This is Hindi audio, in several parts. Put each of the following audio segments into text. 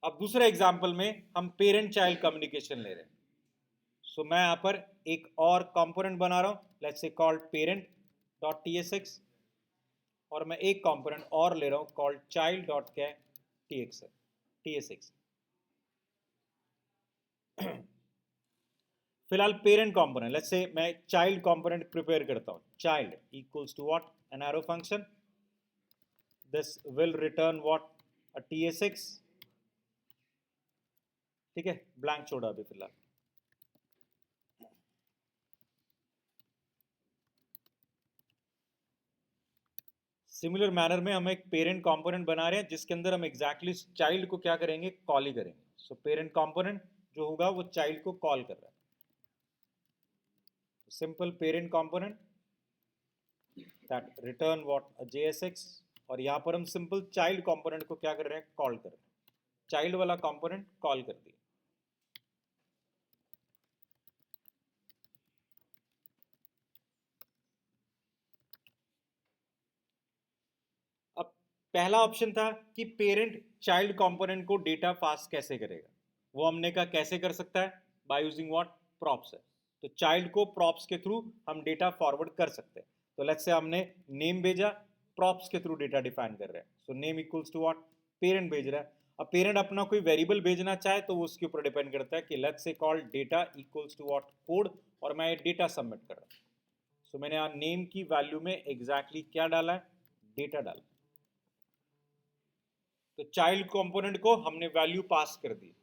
अब दूसरे एग्जाम्पल में हम पेरेंट चाइल्ड कम्युनिकेशन ले रहे हैं। सो मैं यहाँ पर एक और कंपोनेंट बना रहा हूँ, let's say called parent dot tsx, और मैं एक कंपोनेंट और ले रहा हूँ कॉल्ड चाइल्ड डॉट tsx। फिलहाल पेरेंट कंपोनेंट, लेट्स से मैं चाइल्ड कंपोनेंट प्रिपेयर करता हूँ। Child equals to what, an arrow function, this will return what, a tsx। ठीक है, ब्लैंक छोड़ा अभी फिलहाल। सिमिलर मैनर में हम एक पेरेंट कंपोनेंट बना रहे हैं जिसके अंदर हम एग्जैक्टली चाइल्ड को क्या करेंगे, कॉल ही करेंगे। सो पेरेंट कंपोनेंट जो होगा वो चाइल्ड को कॉल कर रहा है, simple parent component that return what, a jsx। और यहां पर हम सिंपल चाइल्ड कंपोनेंट को क्या कर रहे हैं, कॉल कर रहे हैं। चाइल्ड वाला कंपोनेंट कॉल कर दिया। अब पहला ऑप्शन था कि पेरेंट चाइल्ड कंपोनेंट को डेटा पास कैसे करेगा, वो हमने कहा कैसे कर सकता है, बाय यूजिंग व्हाट, प्रॉप्स है। तो चाइल्ड को प्रॉप्स के थ्रू हम डेटा फॉरवर्ड कर सकते हैं। तो लेट्स से हमने नेम भेजा, प्रॉप्स के थ्रू डेटा डिफाइन कर रहे हैं। So name equals to what, parent भेज रहा है। अब पेरेंट अपना कोई वेरिएबल भेजना चाहे तो वो उसके ऊपर डिपेंड करता है कि let's say call data equals to what, code, और मैं डेटा सबमिट कर रहा हूँ। सो मैंने यहाँ नेम की वैल्यू में एग्जैक्टली क्या डाला है, डेटा डाला। तो चाइल्ड कंपोनेंट को हमने वैल्यू पास कर दी।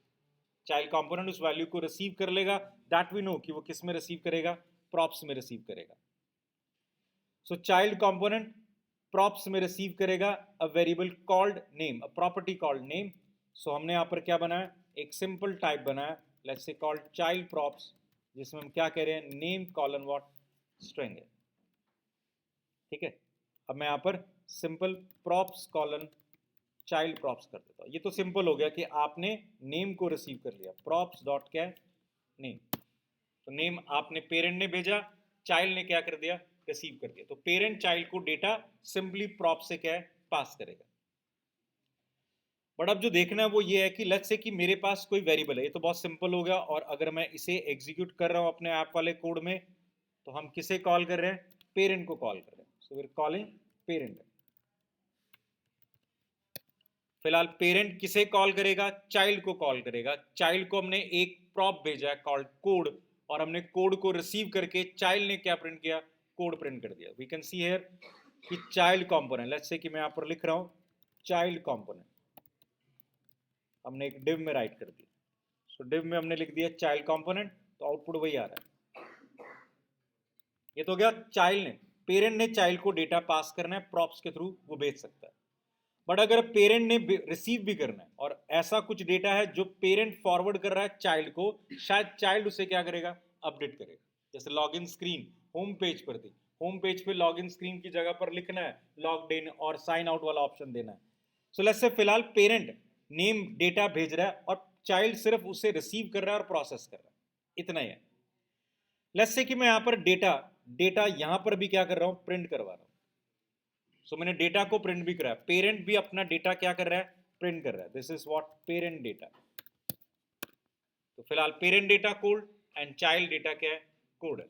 चाइल्ड कंपोनेंट उस वैल्यू को रिसीव कर लेगा, दैट वी नो कि वो किस में रिसीव करेगा, प्रॉप्स में रिसीव करेगा। सो चाइल्ड कंपोनेंट प्रॉप्स में रिसीव करेगा a variable called name, a property called name. So हमने यहां पर क्या बनाया, एक सिंपल टाइप बनाया, let's say called child props, जिसमें हम क्या कह रहे हैं, नेम कॉलन व्हाट, स्ट्रिंग है। ठीक है, अब मैं यहां पर simple props colon child props कर देता हूं। ये तो सिंपल हो गया कि आपने नेम को रिसीव कर लिया, प्रॉप्स डॉट क्या, नेम। तो नेम आपने पेरेंट ने भेजा, चाइल्ड ने क्या कर दिया, रिसीव कर दिया। तो पेरेंट चाइल्ड को डेटा सिंपली प्रॉप से क्या है, पास करेगा। बट अब जो देखना है वो ये है कि लेट्स से कि मेरे पास कोई वेरिएबल है, ये तो बहुत सिंपल हो गया। और अगर मैं इसे एग्जीक्यूट कर रहा हूं अपने ऐप वाले कोड में, तो हम किसे कॉल कर रहे हैं, पेरेंट को कॉल कर रहे हैं। So we are calling parent. फिलहाल पेरेंट किसे कॉल करेगा, चाइल्ड को कॉल करेगा। चाइल्ड को हमने एक प्रॉप भेजा है कॉल्ड कोड, और हमने कोड को रिसीव करके चाइल्ड ने क्या प्रिंट किया, कोड प्रिंट कर दिया। वी कैन सी हियर कि चाइल्ड कंपोनेंट, लेट्स से कि मैं यहां पर लिख रहा हूं चाइल्ड कंपोनेंट, हमने एक डिव में राइट कर दिया। सो डिव में हमने लिख दिया चाइल्ड कंपोनेंट, तो आउटपुट वही आ रहा है। ये तो हो गया चाइल्ड ने, पेरेंट ने चाइल्ड को डेटा पास करना है, प्रॉप्स के थ्रू वो भेज सकता है। बट अगर पेरेंट ने रिसीव भी करना है और ऐसा कुछ डेटा है जो पेरेंट फॉरवर्ड कर रहा है चाइल्ड को, शायद चाइल्ड उसे क्या करेगा, अपडेट करेगा। जैसे लॉगिन स्क्रीन होम पेज पर थी, होम पेज पे लॉगिन स्क्रीन की जगह पर लिखना है लॉग्ड इन और साइन आउट वाला ऑप्शन देना है। सो लेट्स से फिलहाल पेरेंट नेम डेटा भेज रहा है और चाइल्ड सिर्फ उसे रिसीव कर रहा है और प्रोसेस कर रहा है, इतना ही है। लेट्स से कि मैं यहां पर डेटा यहां पर भी क्या कर रहा हूं, प्रिंट करवा रहा हूं। सो मैंने डेटा को प्रिंट भी कराया, पेरेंट भी अपना डेटा क्या कर रहा है, प्रिंट कर रहा है। This is what, parent data. तो फिलहाल parent data code and child data क्या है, कोड है।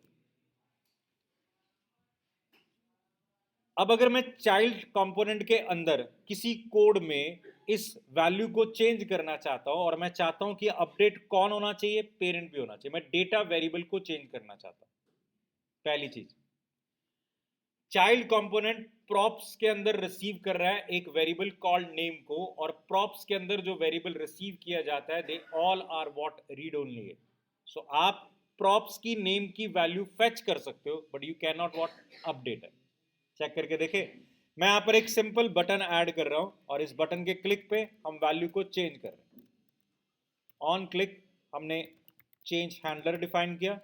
अब अगर मैं चाइल्ड कंपोनेंट के अंदर किसी कोड में इस वैल्यू को चेंज करना चाहता हूं, और मैं चाहता हूं कि अपडेट कौन होना चाहिए, पेरेंट भी होना चाहिए, मैं डेटा वेरिएबल को चेंज करना चाहता हूं। पहली चीज, चाइल्ड कंपोनेंट प्रॉप्स के अंदर रिसीव कर रहा है एक वेरिएबल कॉल्ड नेम को, और प्रॉप्स के अंदर जो वेरिएबल रिसीव किया जाता है, they all are what, read only है। सो आप प्रॉप्स की नेम की वैल्यू फेच कर सकते हो, but you can not what, update है। चेक करके देखे, मैं यहां पर एक सिंपल बटन ऐड कर रहा हूं, और इस बटन के क्लिक पे हम वैल्यू को चेंज कर रहे हैं। ऑन क्लिक हमने चेंज हैंडलर डिफाइन किया,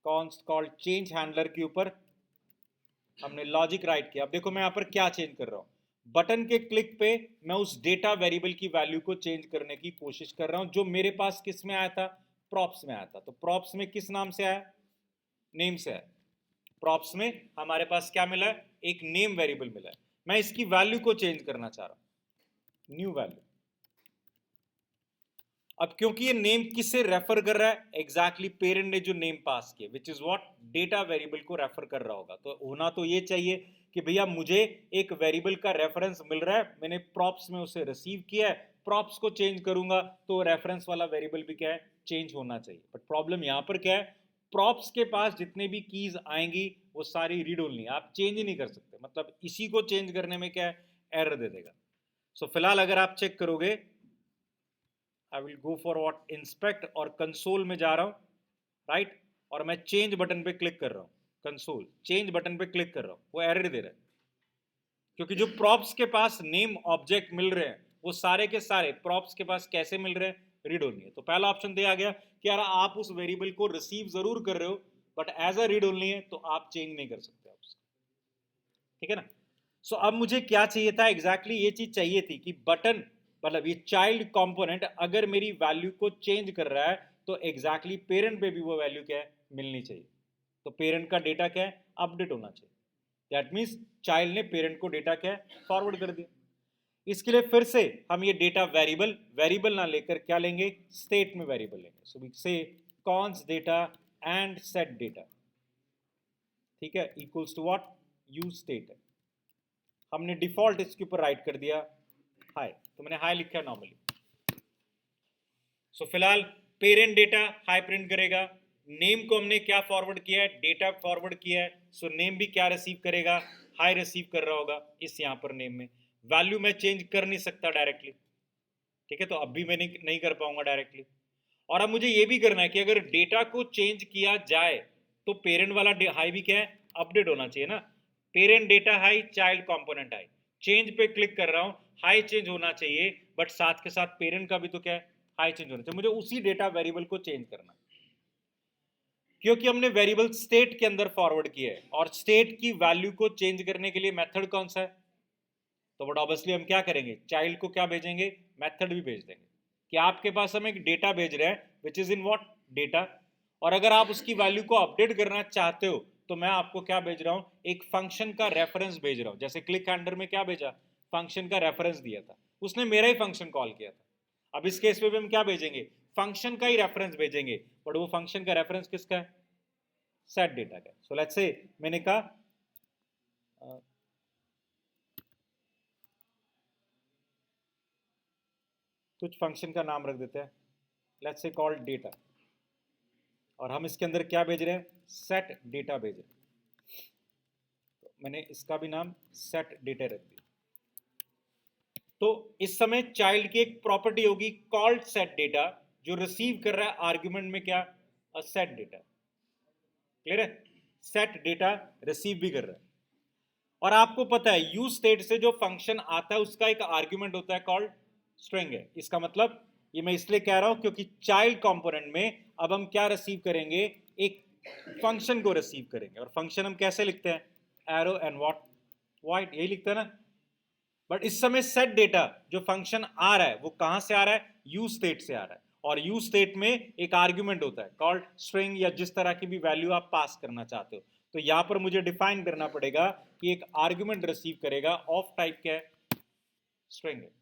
कॉन्स्ट कॉल्ड चेंज हैंडलर के ऊपर हमने लॉजिक राइट किया। अब देखो मैं यहां पर क्या चेंज कर रहा हूं, बटन के क्लिक पे मैं उस डेटा वेरिएबल की वैल्यू को चेंज करने की कोशिश कर रहा हूं जो मेरे पास किस में आया था, प्रॉप्स में आया था। तो प्रॉप्स में किस नाम से आया, नेम से आया। प्रॉप्स में हमारे पास क्या मिला है, एक नेम वेरिएबल मिला है। मैं इसकी वैल्यू को चेंज करना चाह रहा हूं, न्यू वैल्यू। अब क्योंकि ये नेम किससे रेफर कर रहा है, एग्जैक्टली पेरेंट ने जो नेम पास किया, which is what data variable को रेफर कर रहा होगा। तो होना तो ये चाहिए कि भैया मुझे एक वेरिएबल का रेफरेंस मिल रहा है, मैंने प्रॉप्स में उसे रिसीव किया है, प्रॉप्स को चेंज करूंगा तो रेफरेंस वाला वेरिएबल भी क्या है, चेंज होना चाहिए। बट प्रॉब्लम यहां पर क्या है, प्रॉप्स के पास जितने भी कीज आएंगी वो सारी रीड ओनली, आप चेंज ही नहीं कर सकते, मतलब इसी को चेंज करने में क्या है, एरर दे देगा। सो फिलहाल अगर आप चेक करोगे, I will go for what inspect और कंसोल में जा रहा हूं, राइट, और मैं चेंज बटन पे क्लिक कर रहा हूं, कंसोल चेंज बटन पे क्लिक कर रहा हूं, वो एरर दे रहा है क्योंकि जो प्रॉप्स के पास नेम ऑब्जेक्ट मिल रहे हैं वो सारे के सारे प्रॉप्स के पास कैसे मिल रहे हैं, रीड ओनली है। तो पहला ऑप्शन दिया गया कि यार आप उस वेरिएबल को रिसीव जरूर कर रहे हो but as a read only है, तो आप चेंज नहीं कर सकते आप उसको, ठीक है ना। सो अब मुझे क्या चाहिए था, एग्जैक्टली ये चीज चाहिए थी कि बटन, मतलब ये चाइल्ड कंपोनेंट अगर मेरी वैल्यू को चेंज कर रहा है तो एग्जैक्टली पेरेंट पे भी वो वैल्यू क्या है, मिलनी चाहिए। तो पेरेंट का डेटा क्या है, अपडेट होना चाहिए। दैट मीन्स चाइल्ड ने पेरेंट को डेटा क्या है, फॉरवर्ड कर दिया। इसके लिए फिर से हम ये डेटा वेरिएबल वेरिएबल ना लेकर क्या लेंगे, स्टेट में वेरिएबल लेंगे। So we say const data and set data, ठीक है, equals to what, use state है। हमने डिफॉल्ट इसके ऊपर राइट कर दिया हाई, तो मैंने हाई लिखा नॉर्मली। सो फिलहाल पेरेंट डेटा हाई प्रिंट करेगा, नेम को हमने क्या फॉरवर्ड किया है, डेटा फॉरवर्ड किया है, सो नेम भी क्या रिसीव करेगा, हाई रिसीव कर रहा होगा इस यहां पर नेम में। वैल्यू मैं चेंज कर नहीं सकता डायरेक्टली, ठीक है, तो अब भी मैं नहीं कर पाऊंगा डायरेक्टली। और अब मुझे ये भी करना है कि अगर डेटा को चेंज किया जाए तो पेरेंट वाला हाई भी क्या है, अपडेट होना चाहिए ना। Parent data high, child component high, change पे क्लिक कर रहा हूं, हाई चेंज होना चाहिए, बट साथ के साथ पेरेंट का भी तो क्या है, हाई चेंज होना चाहिए। मुझे उसी डेटा वेरिएबल को चेंज करना है क्योंकि हमने वेरिएबल स्टेट के अंदर फॉरवर्ड किया है, और स्टेट की वैल्यू को चेंज करने के लिए मेथड कौन सा है, तो बट ऑब्वियसली हम क्या करेंगे, चाइल्ड को क्या भेजेंगे, मेथड भी भेज देंगे कि आपके पास हम एक डेटा भेज रहे हैं which is in what, data, और अगर आप उसकी वैल्यू को अपडेट करना चाहते हो तो मैं आपको क्या भेज रहा हूं, एक फंक्शन का रेफरेंस भेज रहा हूं। जैसे क्लिक हैंडलर में क्या भेजा, फंक्शन का रेफरेंस दिया था, उसने मेरा ही फंक्शन कॉल किया था। अब इस केस में भी हम क्या भेजेंगे, फंक्शन का ही रेफरेंस भेजेंगे, बट वो फंक्शन का रेफरेंस किसका है, सेट डेटा का। सो लेट्स से मैंने कहा कुछ फंक्शन का नाम रख देते हैं, लेट्स से कॉल्ड डेटा, और हम इसके अंदर क्या भेज रहे हैं, सेट डेटा भेज रहे हैं। तो मैंने इसका भी नाम सेट डेटा रख दिया। तो इस समय चाइल्ड की एक प्रॉपर्टी होगी कॉल्ड सेट डेटा, जो रिसीव कर रहा है आर्ग्यूमेंट में क्या, सेट डेटा, क्लियर है, सेट डेटा रिसीव भी कर रहा है। और आपको पता है यूज स्टेट से जो फंक्शन आता है उसका एक आर्ग्यूमेंट होता है कॉल्ड स्ट्रिंग है। इसका मतलब ये मैं इसलिए कह रहा हूं क्योंकि चाइल्ड कंपोनेंट में अब हम क्या रिसीव करेंगे, एक फंक्शन को रिसीव करेंगे, और फंक्शन हम कैसे लिखते हैं, एरो एंड व्हाट, वाइट, यही लिखते हैं ना। बट इस समय सेट डेटा जो फंक्शन आ रहा है वो कहां से आ रहा है, यूज स्टेट से आ रहा है, और यूज स्टेट में एक आर्ग्यूमेंट होता है कॉल्ड स्ट्रिंग, या जिस तरह की भी वैल्यू आप पास करना चाहते हो। तो यहां पर मुझे डिफाइन करना पड़ेगा कि एक आर्ग्यूमेंट रिसीव करेगा ऑफ टाइप क्या है, स्ट्रिंग है।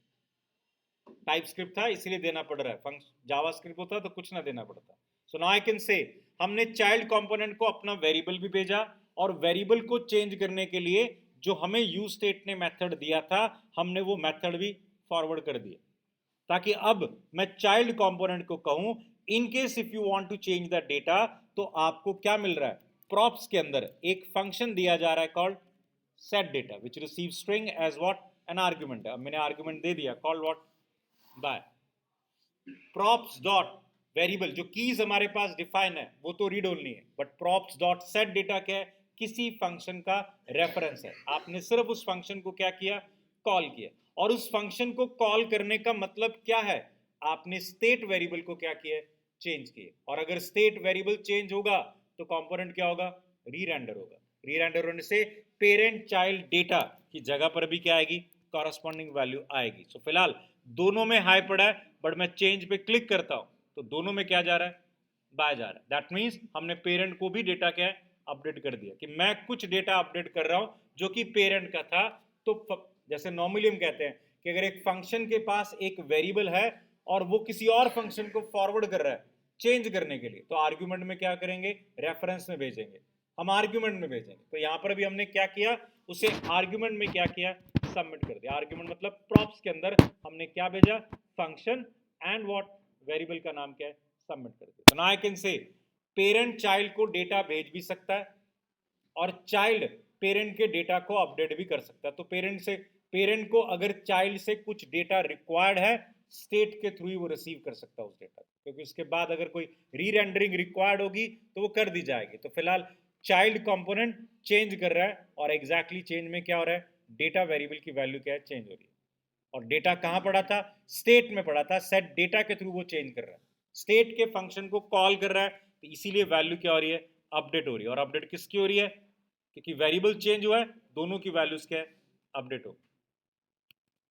टाइप स्क्रिप्ट था इसलिए देना पड़ रहा है, फंक्शन जावा स्क्रिप्ट होता तो कुछ ना देना पड़ता। So now I can say हमने चाइल्ड कंपोनेंट को अपना वेरिएबल भी भेजा, और वेरिएबल को चेंज करने के लिए जो हमें यूज स्टेट ने मेथड दिया था हमने वो मेथड भी फॉरवर्ड कर दिया, ताकि अब मैं चाइल्ड कंपोनेंट को कहूं in case if you want to change the data, तो आपको क्या मिल रहा है, प्रॉप्स के अंदर एक फंक्शन दिया जा रहा है called set data which receive string as what, an argument. अब मैंने आर्ग्यूमेंट दे दिया called what, by props dot variable, जो कीज हमारे पास डिफाइन है वो तो रीड ओनली है, but props dot set data क्या है, किसी फंक्शन का रेफरेंस है। आपने सिर्फ उस फंक्शन को क्या किया, कॉल किया, और उस फंक्शन को कॉल करने का मतलब क्या है, आपने स्टेट वेरिएबल को क्या किया, चेंज किया। और अगर स्टेट वेरिएबल चेंज होगा तो कंपोनेंट क्या होगा, री रेंडर होगा। री रेंडर होने से पेरेंट चाइल्ड डेटा की जगह पर भी क्या आएगी, कॉरस्पॉन्डिंग वैल्यू आएगी। सो फिलहाल दोनों में हाई पड़ा है, बट मैं चेंज पे क्लिक करता हूं तो दोनों में क्या जा रहा है, बाय जा रहा है। दैट मीन्स हमने पेरेंट को भी डेटा क्या है, अपडेट कर दिया, कि मैं कुछ डेटा अपडेट कर रहा हूं जो कि पेरेंट का था। तो जैसे नॉर्मली हम कहते हैं कि अगर एक फंक्शन के पास एक वेरिएबल है और वो किसी और फंक्शन को फॉरवर्ड कर रहा है चेंज करने के लिए, तो आर्ग्यूमेंट में क्या करेंगे, रेफरेंस में भेजेंगे, हम आर्ग्यूमेंट में भेजेंगे। तो यहां पर भी हमने क्या किया, उसे आर्ग्यूमेंट में क्या किया, सबमिट कर दिया। आर्ग्यूमेंट मतलब प्रॉप्स के अंदर हमने क्या भेजा, फंक्शन एंड व्हाट, वेरिएबल का नाम क्या है, सबमिट कर दिया। तो now I can say parent child को डेटा भेज भी सकता है और चाइल्ड पेरेंट के डेटा को अपडेट भी कर सकता है। तो पेरेंट को अगर चाइल्ड से कुछ डेटा रिक्वायर्ड है, स्टेट के थ्रू ही वो रिसीव कर सकता है उस डेटा को, क्योंकि उसके बाद अगर कोई री रेंडरिंग रिक्वायर्ड होगी तो वो कर दी जाएगी। तो फिलहाल चाइल्ड कंपोनेंट चेंज कर रहा है और एग्जैक्टली चेंज में क्या हो रहा है, डेटा वेरिएबल की वैल्यू क्या है, चेंज हो रही है। और डेटा कहां पड़ा था, स्टेट में पड़ा था, सेट डेटा के थ्रू वो चेंज कर रहा है, स्टेट के फंक्शन को कॉल कर रहा है, तो इसीलिए वैल्यू क्या हो रही है, अपडेट हो रही है। और अपडेट किसकी हो रही है, क्योंकि वेरिएबल चेंज हुआ है, दोनों की वैल्यूज क्या है, अपडेट हो।